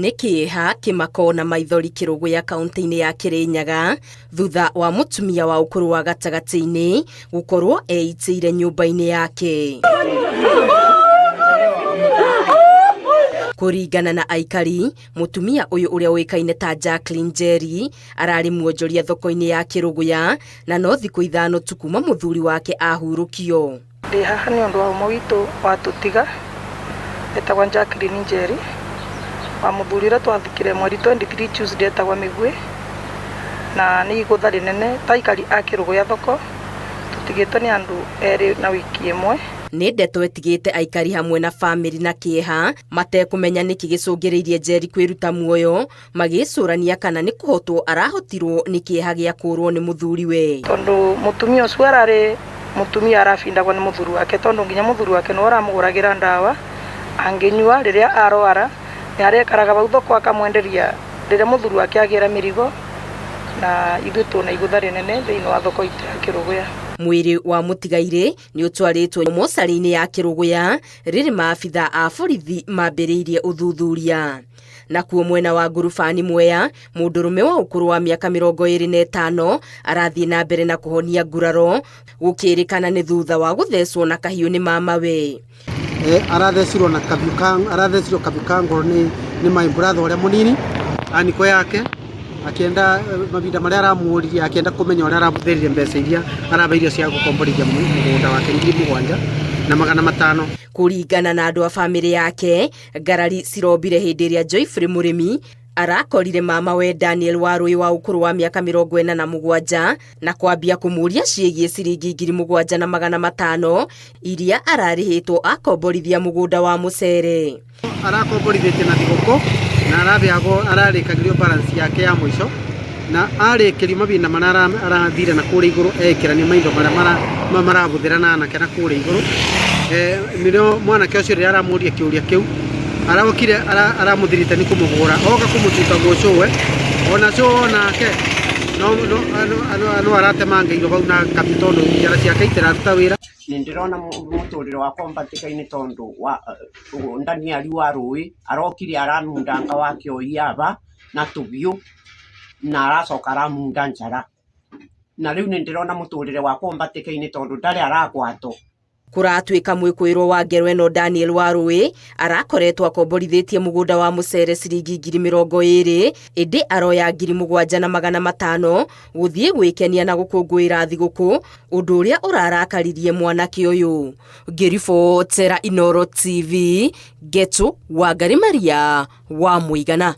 Nikiha kimako na maithori Kirugu ya kaunti-ini ya Kirinyaga thutha wa mutumia wa ukuru wa gatagati-ini gukorwo eitire nyumba-ini yake. Kuringana na aikari, mutumia uyu uria wikaine ta Jacqueline Njeri arari muonjoria thoko-ini ya Kiruguya na no thiku ithano tu kuma muthuri wake ahurukio. Ndi haha ni undu wa mwitu watutiga etagwa Jacqueline Njeri wa muthurira twathikire mweri 23 Tuesday etagwa Migwi na ni igutha rinene taikari a Kiruguya thoko tutigitwo ni andu eri na wiki imwe. Ni ndeto etigite aikari hamwe na family na kieha matekumenya niki gicungiriirie Njeri kwiruta muoyo magicurania kana ni kuhotwo arahotirwo ni kieha gia kurwo ni muthuriwe. Tondu mutumia ucio arari mutumia arafindagwa ni muthuri wake tondu nginya muthuri wake no aramuguragira ndawa anginyua riria arwara ni arekaraga bau thoko akamwenderia riria muthuri wake agira mirigo na ithutu na igutha rinene thiini wa thoko itu ya Kiruguya. Mwiri wa mutigaire ni utwaritwo mosari-ini ya Kiruguya riri maabitha a borithi mambiriirie uthuthuria. Na kuo mwena wa ngurubani Mwea mundurume wa ukuru wa miaka 25 arathie na mbere na kuhonia nguraro gukirikana ni thutha wa guthecwo na kahiu ni mamawe. Arathecirwo na arathecirwo kabikango ni my brother uria munini aniko yake akienda mabinda maria aramuririe akienda kumenya uria arabuthirire mbeca iria arabeirio cia gukomborithia mugunda wake 7,500. Kuringana na andu a family yake, ngarari cirombire hindi iria Joyfrey Murimi arakorire mama we Daniel Warui wa ukuru wa miaka 47 na kwambia kumuria ciigie ciringi 7,500 iria ararihitwo akomborithia mugunda wa mucere. Arakomborithĩtie na thigũkũ na arabiago ararĩkagĩrio balance yake ya mũico na arĩkĩrio mabinda maria arathire na kũrĩa igũrũ ekĩrania maindo maria marabũthĩra na anake na kũrĩa igũrũ. Nĩrĩo mwanake ũcio rĩrĩa aramuria kĩũria kĩu aragokire aramuthirite ni kumugura oka kumutuka gũcũwe ona cũwe nake no aratemangeirwo bau na kapitondo njara ciake itiraruta wĩra. Nindirona muturire wa kombatikaini tondu wa ndani ari wa rui arokire aranundanga wake oiaba na tubiu na aracoka aramunda njara na riu nindirona muturire wa kombatikaini tondu ndari aragwato. Kuratuika mwikwirwo wa ngero eno Daniel Warui arakoretwo akomborithitie mugunda wa mucere ciringi 20,000 indi aroya 7,500 guthie gwikenia na gukungwira thiguku undu uria urarakaririe mwanake uyu. Ngiribotera Inooro TV, Getu Wangari Maria wa Muigana.